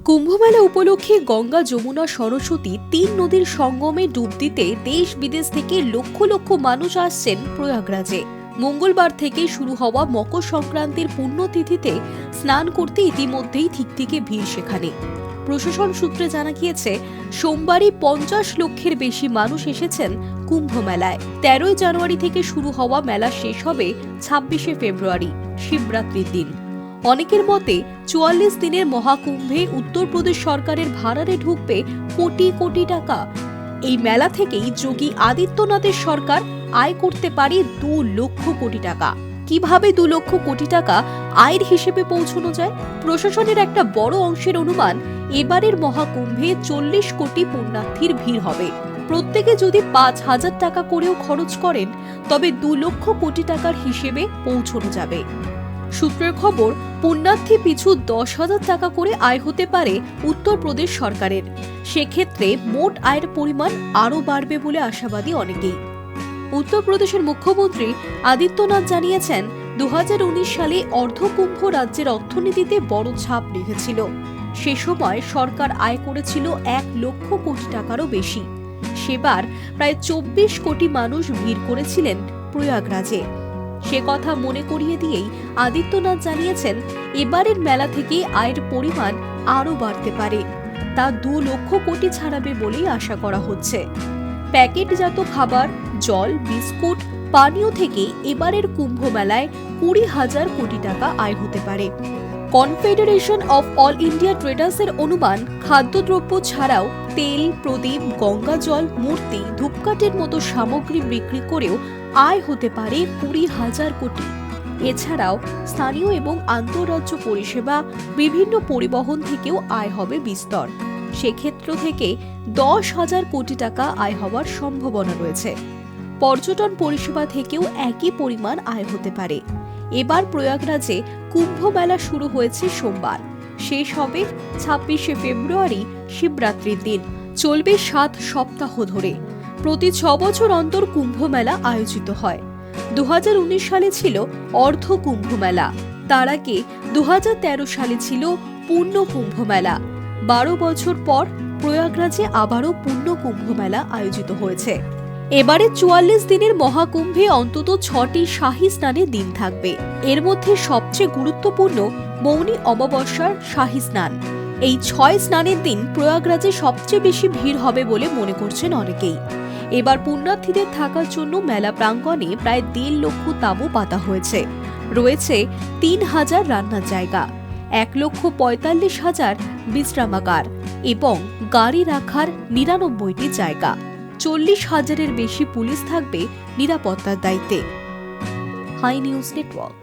কুম্ভমেলা উপলক্ষে গঙ্গা, যমুনা, সরস্বতী তিন নদীর সঙ্গমে ডুব দিতে দেশ বিদেশ থেকে লক্ষ লক্ষ মানুষ আসছেন প্রয়াগরাজে। মঙ্গলবার থেকে শুরু হওয়া মকর সংক্রান্তির পুণ্যতিথিতে স্নান করতে ইতিমধ্যেই ঠিকঠিকে ভিড় সেখানে। প্রশাসন সূত্রে জানা গিয়েছে, সোমবারই 50 লক্ষের বেশি মানুষ এসেছেন কুম্ভ মেলায়। 13 জানুয়ারি থেকে শুরু হওয়া মেলা শেষ হবে 26 ফেব্রুয়ারি, শিবরাত্রির দিন। অনেকের মতে 44 দিনের মহাকুম্ভে উত্তরপ্রদেশ সরকারের ভাড়ারে ঢুকবে কোটি কোটি টাকা। এই মেলা থেকেই যোগী আদিত্যনাথের সরকার আয় করতে পারে 2 লক্ষ কোটি টাকা। কিভাবে 2 লক্ষ কোটি টাকা আয়ের হিসেবে পৌঁছানো যায়? প্রশাসনের একটা বড় অংশের অনুমান, এবারের মহাকুম্ভে 40 কোটি পুণ্যার্থীর ভিড় হবে। প্রত্যেকে যদি 5,000 টাকা করেও খরচ করেন, তবে 2 লক্ষ কোটি টাকার হিসেবে পৌঁছানো যাবে। সূত্রের খবর, পুণ্যার্থী পিছু 10,000 টাকা করে আয় হতে পারে উত্তরপ্রদেশ সরকারের। সেক্ষেত্রে মোট আয়ের পরিমাণ আরও বাড়বে বলে আশাবাদী অনেকেই। উত্তরপ্রদেশের মুখ্যমন্ত্রী আদিত্যনাথ জানিয়েছেন, 2019 সালে অর্ধকুম্ভ রাজ্যের অর্থনীতিতে বড় ছাপ রেখেছিল। সে সময় সরকার আয় করেছিল 1 লক্ষ কোটি টাকারও বেশি। সেবার প্রায় 24 কোটি মানুষ ভিড় করেছিলেন প্রয়াগরাজে। সে কথা মনে করিয়ে দিয়েই আদিত্যনাথ জানিয়েছেন, এবারের মেলা থেকে আয়ের পরিমাণ আরও বাড়তে পারে। তা 2 লক্ষ কোটি ছাড়াবে বলেই আশা করা হচ্ছে। প্যাকেটজাত খাবার, জল, বিস্কুট, পানীয় থেকে এবারের কুম্ভ মেলায় 20,000 কোটি টাকা আয় হতে পারে। কনফেডারেশন অফ অল ইন্ডিয়া ট্রেডার্সের অনুমান, খাদ্যদ্রব্য ছাড়াও তেল, প্রদীপ, গঙ্গা জল, মূর্তি, ধূপকাঠির মতো সামগ্রী বিক্রি করেও আয় হতে পারে 20,000 কোটি। এছাড়াও স্থানীয় এবং আন্তঃরাজ্য পরিষেবা, বিভিন্ন পরিবহন থেকেও আয় হবে বিস্তর। সেক্ষেত্র থেকে 10,000 কোটি টাকা আয় হওয়ার সম্ভাবনা রয়েছে। পর্যটন পরিষেবা থেকেও একই পরিমাণ আয় হতে পারে। এবার প্রয়াগরাজে কুম্ভ মেলা শুরু হয়েছে সোমবার, শেষ হবে 26 ফেব্রুয়ারি, শিবরাত্রির দিন। চলবে 7 সপ্তাহ ধরে। প্রতি 6 বছর অন্তর কুম্ভ মেলা আয়োজিত হয়। 2019 সালে ছিল অর্ধ কুম্ভ মেলা, তার আগে 2013 সালে ছিল পূর্ণ কুম্ভ মেলা। 12 বছর পর প্রয়াগরাজে আবারও পূর্ণ কুম্ভ মেলা আয়োজিত হয়েছে। এবারে 44 দিনের মহাকুম্ভে অন্তত 6টি শাহী স্নানের দিন থাকবে। এর মধ্যে সবচেয়ে গুরুত্বপূর্ণ মৌনী অমাবস্যার শাহী স্নান। এই 6 স্নানের দিন প্রয়াগরাজে সবচেয়ে বেশি ভিড় হবে বলে মনে করছেন অনেকেই। এবার পুণ্যার্থীদের থাকার জন্য মেলা প্রাঙ্গণে প্রায় 1.5 লক্ষ তাঁবু পাতা হয়েছে। রয়েছে 3,000 রান্নার জায়গা, 1,45,000 বিশ্রামাগার এবং গাড়ি রাখার 99টি জায়গা। 40,000-এর বেশি পুলিশ থাকবে নিরাপত্তার দায়িত্বে। Hi news network.